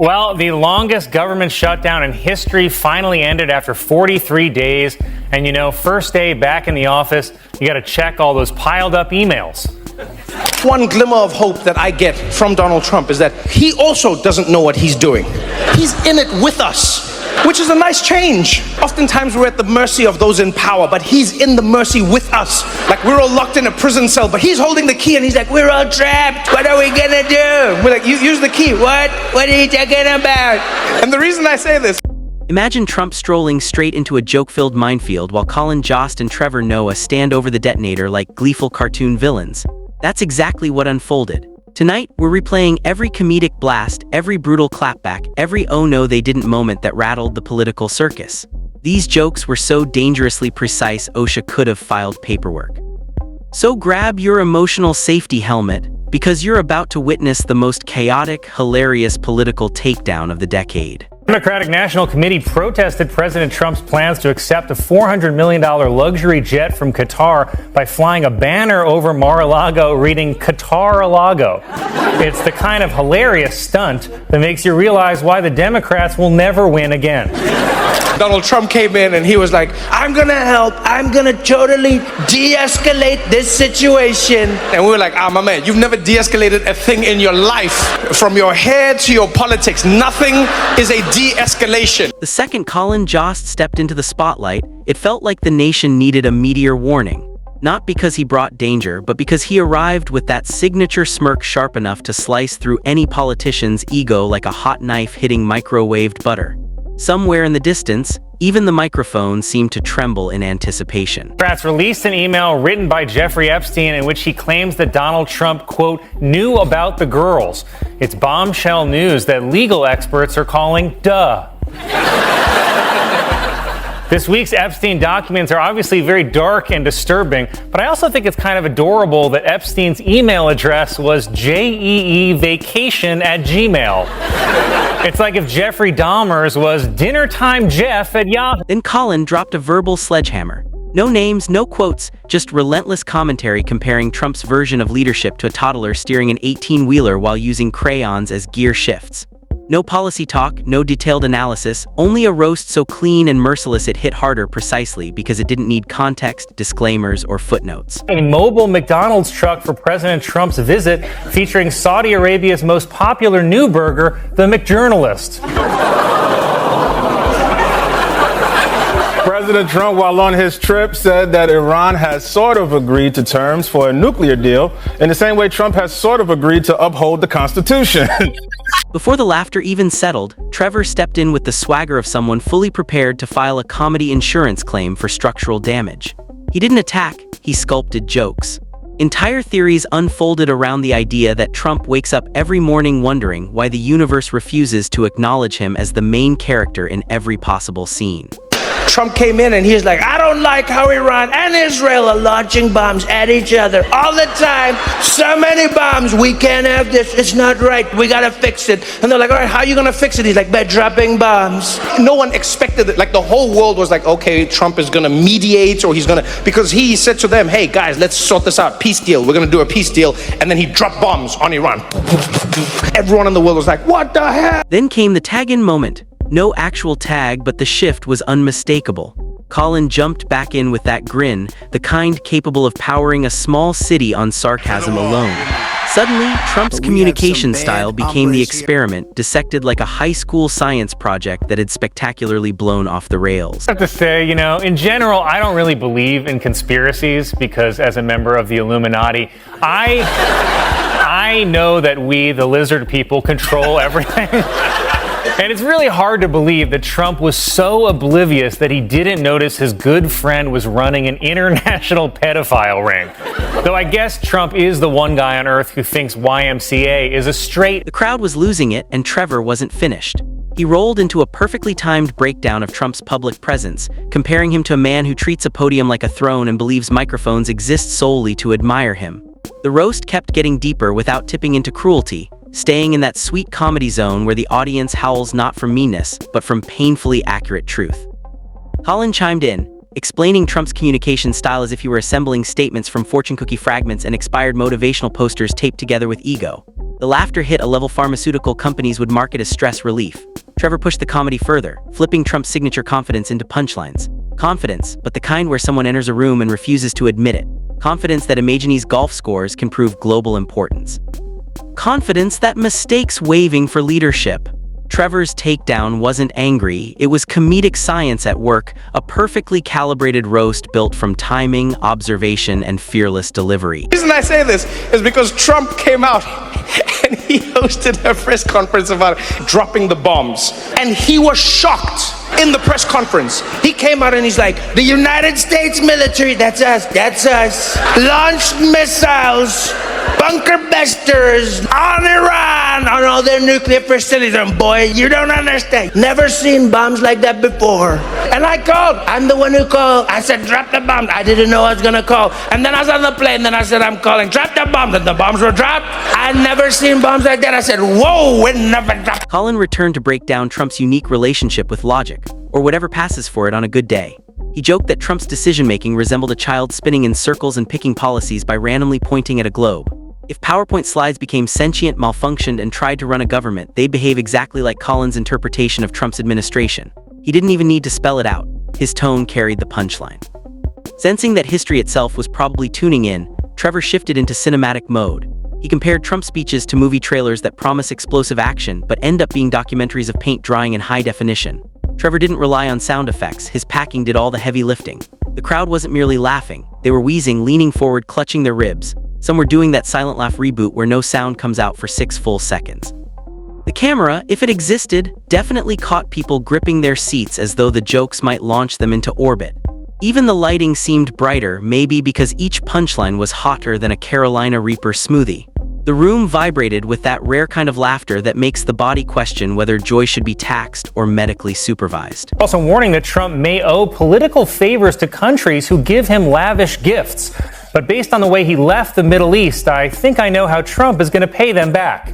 Well, the longest government shutdown in history finally ended after 43 days. And first day back in the office, you got to check all those piled up emails. One glimmer of hope that I get from Donald Trump is that he also doesn't know what he's doing. He's in it with us, which is a nice change. Oftentimes we're at the mercy of those in power, but he's in the mercy with us. Like we're all locked in a prison cell, but he's holding the key and he's like, we're all trapped. What are we gonna do? We're like, use the key. What? What are you talking about? And the reason I say this. Imagine Trump strolling straight into a joke-filled minefield while Colin Jost and Trevor Noah stand over the detonator like gleeful cartoon villains. That's exactly what unfolded. Tonight, we're replaying every comedic blast, every brutal clapback, every oh no they didn't moment that rattled the political circus. These jokes were so dangerously precise OSHA could have filed paperwork. So grab your emotional safety helmet, because you're about to witness the most chaotic, hilarious political takedown of the decade. The Democratic National Committee protested President Trump's plans to accept a $400 million luxury jet from Qatar by flying a banner over Mar-a-Lago reading Qatar-a-Lago. It's the kind of hilarious stunt that makes you realize why the Democrats will never win again. Donald Trump came in and he was like, I'm gonna help. I'm gonna totally de-escalate this situation. And we were like, my man, you've never de-escalated a thing in your life. From your hair to your politics, nothing is a de-escalation. The second Colin Jost stepped into the spotlight, it felt like the nation needed a meteor warning. Not because he brought danger, but because he arrived with that signature smirk sharp enough to slice through any politician's ego like a hot knife hitting microwaved butter. Somewhere in the distance, even the microphone seemed to tremble in anticipation. Democrats released an email written by Jeffrey Epstein in which he claims that Donald Trump, quote, knew about the girls. It's bombshell news that legal experts are calling duh. This week's Epstein documents are obviously very dark and disturbing, but I also think it's kind of adorable that Epstein's email address was jeevacation@gmail. It's like if Jeffrey Dahmer's was dinnertimejeff@Yahoo. Then Colin dropped a verbal sledgehammer. No names, no quotes, just relentless commentary comparing Trump's version of leadership to a toddler steering an 18-wheeler while using crayons as gear shifts. No policy talk, no detailed analysis, only a roast so clean and merciless it hit harder precisely because it didn't need context, disclaimers, or footnotes. A mobile McDonald's truck for President Trump's visit featuring Saudi Arabia's most popular new burger, the McJournalist. President Trump, while on his trip, said that Iran has sort of agreed to terms for a nuclear deal in the same way Trump has sort of agreed to uphold the Constitution. Before the laughter even settled, Trevor stepped in with the swagger of someone fully prepared to file a comedy insurance claim for structural damage. He didn't attack, he sculpted jokes. Entire theories unfolded around the idea that Trump wakes up every morning wondering why the universe refuses to acknowledge him as the main character in every possible scene. Trump came in and he's like, I don't like how Iran and Israel are launching bombs at each other all the time. So many bombs, we can't have this. It's not right. We gotta fix it. And they're like, all right, how are you gonna fix it? He's like, by dropping bombs. No one expected it. Like the whole world was like, okay, Trump is gonna mediate or he's gonna, because he said to them, hey guys, let's sort this out. Peace deal. We're gonna do a peace deal. And then he dropped bombs on Iran. Everyone in the world was like, what the hell? Then came the tag-in moment. No actual tag, but the shift was unmistakable. Colin jumped back in with that grin, the kind capable of powering a small city on sarcasm alone. Suddenly, Trump's communication style became the experiment, dissected like a high school science project that had spectacularly blown off the rails. I have to say, in general, I don't really believe in conspiracies because as a member of the Illuminati, I know that we, the lizard people, control everything. And it's really hard to believe that Trump was so oblivious that he didn't notice his good friend was running an international pedophile ring. Though I guess Trump is the one guy on earth who thinks YMCA is a straight... The crowd was losing it, and Trevor wasn't finished. He rolled into a perfectly timed breakdown of Trump's public presence, comparing him to a man who treats a podium like a throne and believes microphones exist solely to admire him. The roast kept getting deeper without tipping into cruelty, staying in that sweet comedy zone where the audience howls not from meanness, but from painfully accurate truth. Colin chimed in, explaining Trump's communication style as if he were assembling statements from fortune cookie fragments and expired motivational posters taped together with ego. The laughter hit a level pharmaceutical companies would market as stress relief. Trevor pushed the comedy further, flipping Trump's signature confidence into punchlines. Confidence, but the kind where someone enters a room and refuses to admit it. Confidence that Imagine's golf scores can prove global importance. Confidence that mistakes waving for leadership. Trevor's takedown wasn't angry, it was comedic science at work, a perfectly calibrated roast built from timing, observation, and fearless delivery. The reason I say this is because Trump came out and he hosted a press conference about dropping the bombs. And he was shocked in the press conference. He came out and he's like, the United States military, that's us, launched missiles, bunker busters on Iran, on all their nuclear facilities. And boy, you don't understand. Never seen bombs like that before. And I called. I'm the one who called. I said, drop the bomb. I didn't know I was going to call. And then I was on the plane. Then I said, I'm calling. Drop the bomb. Then the bombs were dropped. I'd never seen bombs like that. I said, whoa, it never dropped. Colin returned to break down Trump's unique relationship with logic, or whatever passes for it on a good day. He joked that Trump's decision-making resembled a child spinning in circles and picking policies by randomly pointing at a globe. If PowerPoint slides became sentient, malfunctioned, and tried to run a government, they'd behave exactly like Colin's interpretation of Trump's administration. He didn't even need to spell it out. His tone carried the punchline. Sensing that history itself was probably tuning in, Trevor shifted into cinematic mode. He compared Trump's speeches to movie trailers that promise explosive action but end up being documentaries of paint drying in high definition. Trevor didn't rely on sound effects, his packing did all the heavy lifting. The crowd wasn't merely laughing, they were wheezing, leaning forward, clutching their ribs. Some were doing that silent laugh reboot where no sound comes out for 6 full seconds. The camera, if it existed, definitely caught people gripping their seats as though the jokes might launch them into orbit. Even the lighting seemed brighter, maybe because each punchline was hotter than a Carolina Reaper smoothie. The room vibrated with that rare kind of laughter that makes the body question whether joy should be taxed or medically supervised. Also warning that Trump may owe political favors to countries who give him lavish gifts. But based on the way he left the Middle East, I think I know how Trump is going to pay them back.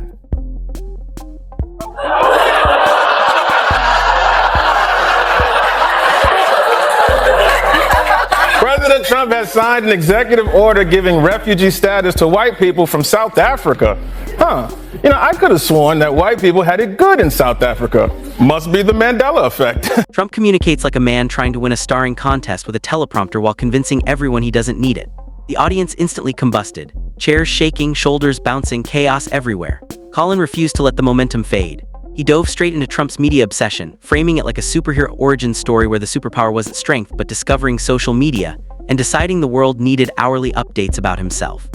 President Trump has signed an executive order giving refugee status to white people from South Africa. I could have sworn that white people had it good in South Africa. Must be the Mandela effect. Trump communicates like a man trying to win a starring contest with a teleprompter while convincing everyone he doesn't need it. The audience instantly combusted. Chairs shaking, shoulders bouncing, chaos everywhere. Colin refused to let the momentum fade. He dove straight into Trump's media obsession, framing it like a superhero origin story where the superpower wasn't strength but discovering social media and deciding the world needed hourly updates about himself.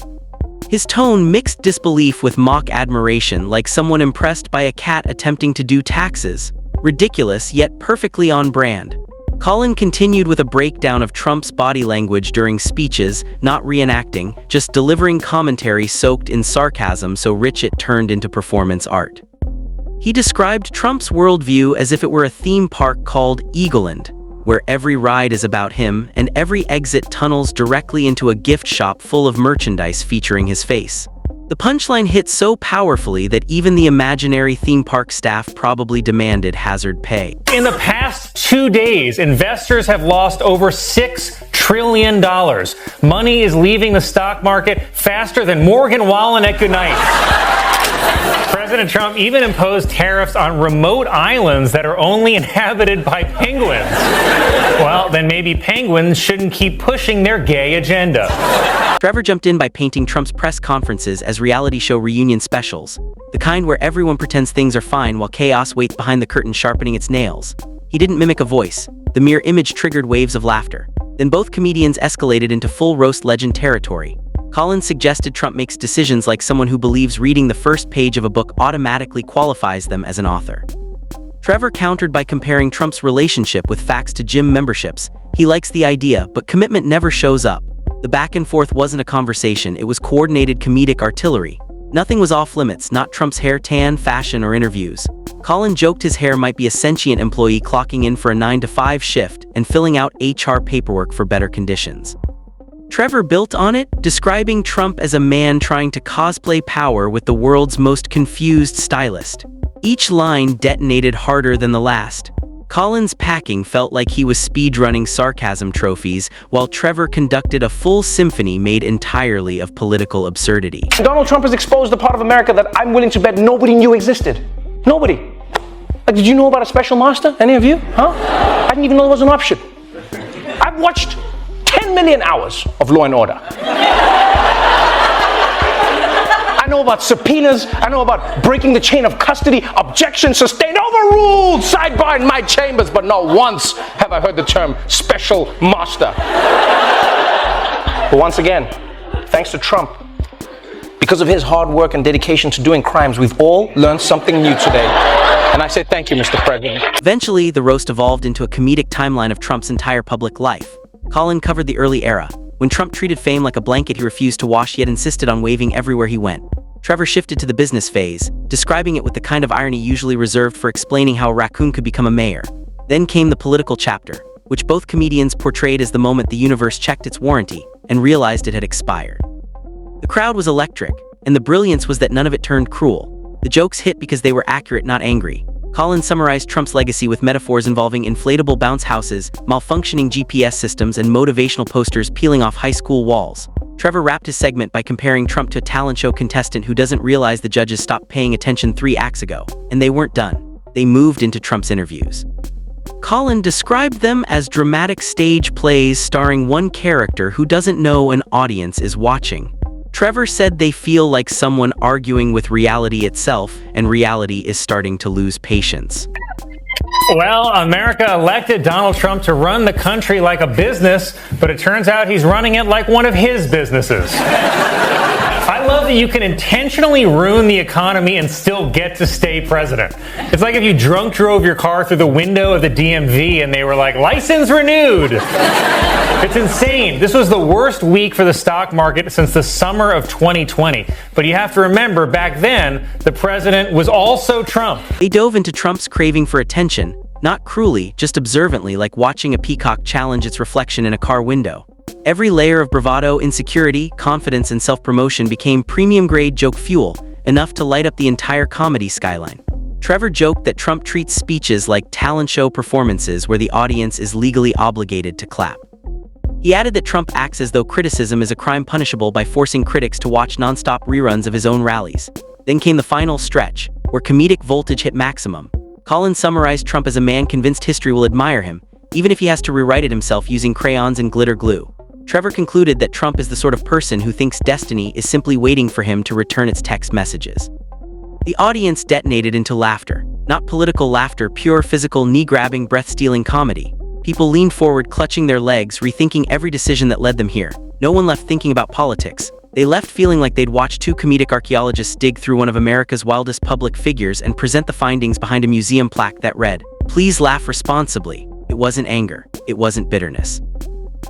His tone mixed disbelief with mock admiration, like someone impressed by a cat attempting to do taxes. Ridiculous, yet perfectly on brand. Colin continued with a breakdown of Trump's body language during speeches, not reenacting, just delivering commentary soaked in sarcasm so rich it turned into performance art. He described Trump's worldview as if it were a theme park called Eagleland, where every ride is about him and every exit tunnels directly into a gift shop full of merchandise featuring his face. The punchline hit so powerfully that even the imaginary theme park staff probably demanded hazard pay. In the past 2 days, investors have lost over $6 trillion. Money is leaving the stock market faster than Morgan Wallen at goodnight. President Trump even imposed tariffs on remote islands that are only inhabited by penguins. Well, then maybe penguins shouldn't keep pushing their gay agenda. Trevor jumped in by painting Trump's press conferences as reality show reunion specials, the kind where everyone pretends things are fine while chaos waits behind the curtain sharpening its nails. He didn't mimic a voice. The mere image triggered waves of laughter. Then both comedians escalated into full roast legend territory. Colin suggested Trump makes decisions like someone who believes reading the first page of a book automatically qualifies them as an author. Trevor countered by comparing Trump's relationship with facts to gym memberships. He likes the idea, but commitment never shows up. The back and forth wasn't a conversation, it was coordinated comedic artillery. Nothing was off limits, not Trump's hair, tan, fashion, or interviews. Colin joked his hair might be a sentient employee clocking in for a 9-to-5 shift and filling out HR paperwork for better conditions. Trevor built on it, describing Trump as a man trying to cosplay power with the world's most confused stylist. Each line detonated harder than the last. Colin's packing felt like he was speedrunning sarcasm trophies, while Trevor conducted a full symphony made entirely of political absurdity. Donald Trump has exposed the part of America that I'm willing to bet nobody knew existed. Nobody. Like, did you know about a special master? Any of you? Huh? I didn't even know there was an option. I've watched 10 million hours of Law and Order. I know about subpoenas. I know about breaking the chain of custody, objection sustained, overruled, sidebar in my chambers, but not once have I heard the term special master. But once again, thanks to Trump, because of his hard work and dedication to doing crimes, we've all learned something new today. And I say thank you, Mr. President. Eventually, the roast evolved into a comedic timeline of Trump's entire public life. Colin covered the early era. When Trump treated fame like a blanket he refused to wash, yet insisted on waving everywhere he went. Trevor shifted to the business phase, describing it with the kind of irony usually reserved for explaining how a raccoon could become a mayor. Then came the political chapter, which both comedians portrayed as the moment the universe checked its warranty and realized it had expired. The crowd was electric, and the brilliance was that none of it turned cruel. The jokes hit because they were accurate, not angry. Colin summarized Trump's legacy with metaphors involving inflatable bounce houses, malfunctioning GPS systems, and motivational posters peeling off high school walls. Trevor wrapped his segment by comparing Trump to a talent show contestant who doesn't realize the judges stopped paying attention 3 acts ago. And they weren't done. They moved into Trump's interviews. Colin described them as dramatic stage plays starring one character who doesn't know an audience is watching. Trevor said they feel like someone arguing with reality itself, and reality is starting to lose patience. Well, America elected Donald Trump to run the country like a business, but it turns out he's running it like one of his businesses. I love that you can intentionally ruin the economy and still get to stay president. It's like if you drunk drove your car through the window of the DMV and they were like, license renewed. It's insane. This was the worst week for the stock market since the summer of 2020. But you have to remember, back then, the president was also Trump. They dove into Trump's craving for attention, not cruelly, just observantly, like watching a peacock challenge its reflection in a car window. Every layer of bravado, insecurity, confidence, and self-promotion became premium-grade joke fuel, enough to light up the entire comedy skyline. Trevor joked that Trump treats speeches like talent show performances where the audience is legally obligated to clap. He added that Trump acts as though criticism is a crime punishable by forcing critics to watch non-stop reruns of his own rallies. Then came the final stretch, where comedic voltage hit maximum. Colin summarized Trump as a man convinced history will admire him, even if he has to rewrite it himself using crayons and glitter glue. Trevor concluded that Trump is the sort of person who thinks destiny is simply waiting for him to return its text messages. The audience detonated into laughter. Not political laughter, pure physical, knee-grabbing, breath-stealing comedy. People leaned forward, clutching their legs, rethinking every decision that led them here. No one left thinking about politics. They left feeling like they'd watched 2 comedic archaeologists dig through one of America's wildest public figures and present the findings behind a museum plaque that read, "Please laugh responsibly." It wasn't anger. It wasn't bitterness.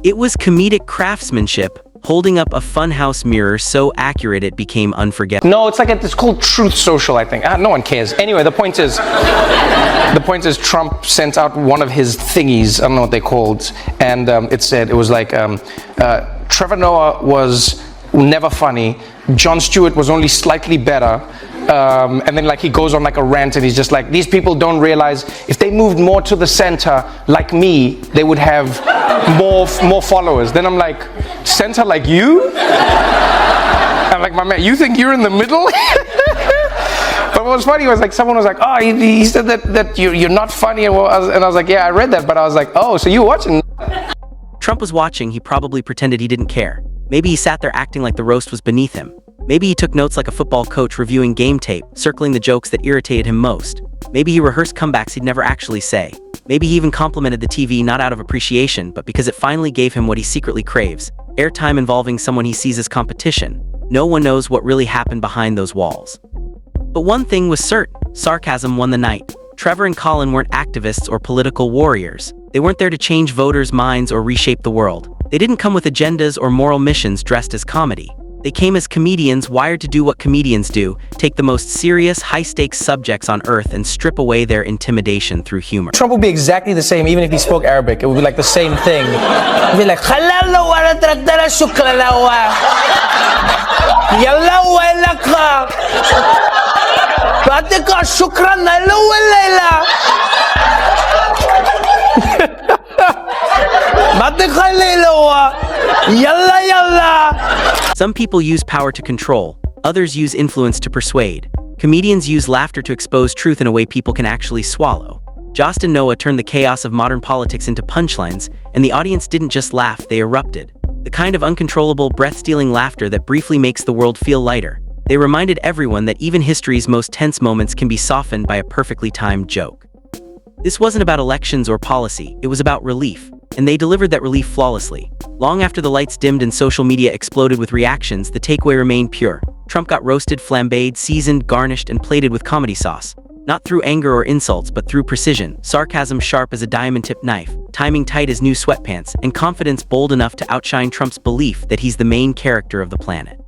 It was comedic craftsmanship, holding up a funhouse mirror so accurate it became unforgettable. No, it's called Truth Social, I think. No one cares. Anyway, the point is Trump sent out one of his thingies, I don't know what they called, and it was like, Trevor Noah was never funny, Jon Stewart was only slightly better, and then like he goes on like a rant and he's just like, these people don't realize if they moved more to the center like me, they would have more followers. Then I'm like, center like you? I'm like, my man, you think you're in the middle? But what was funny was like someone was like, oh, he said that you're not funny, and I was like, yeah, I read that, but I was like, oh, so you were watching? Trump was watching. He probably pretended he didn't care. Maybe he sat there acting like the roast was beneath him. Maybe he took notes like a football coach reviewing game tape, circling the jokes that irritated him most. Maybe he rehearsed comebacks he'd never actually say. Maybe he even complimented the TV not out of appreciation, but because it finally gave him what he secretly craves, airtime involving someone he sees as competition. No one knows what really happened behind those walls. But one thing was certain, sarcasm won the night. Trevor and Colin weren't activists or political warriors. They weren't there to change voters' minds or reshape the world. They didn't come with agendas or moral missions dressed as comedy. They came as comedians wired to do what comedians do, take the most serious, high-stakes subjects on earth and strip away their intimidation through humor. Trump would be exactly the same even if he spoke Arabic. It would be like the same thing. It would be like, Yalla yalla. Some people use power to control, others use influence to persuade. Comedians use laughter to expose truth in a way people can actually swallow. Jost and Noah turned the chaos of modern politics into punchlines, and the audience didn't just laugh, they erupted. The kind of uncontrollable, breath-stealing laughter that briefly makes the world feel lighter. They reminded everyone that even history's most tense moments can be softened by a perfectly timed joke. This wasn't about elections or policy, it was about relief, and they delivered that relief flawlessly. Long after the lights dimmed and social media exploded with reactions, the takeaway remained pure. Trump got roasted, flambéed, seasoned, garnished, and plated with comedy sauce. Not through anger or insults, but through precision, sarcasm sharp as a diamond-tipped knife, timing tight as new sweatpants, and confidence bold enough to outshine Trump's belief that he's the main character of the planet.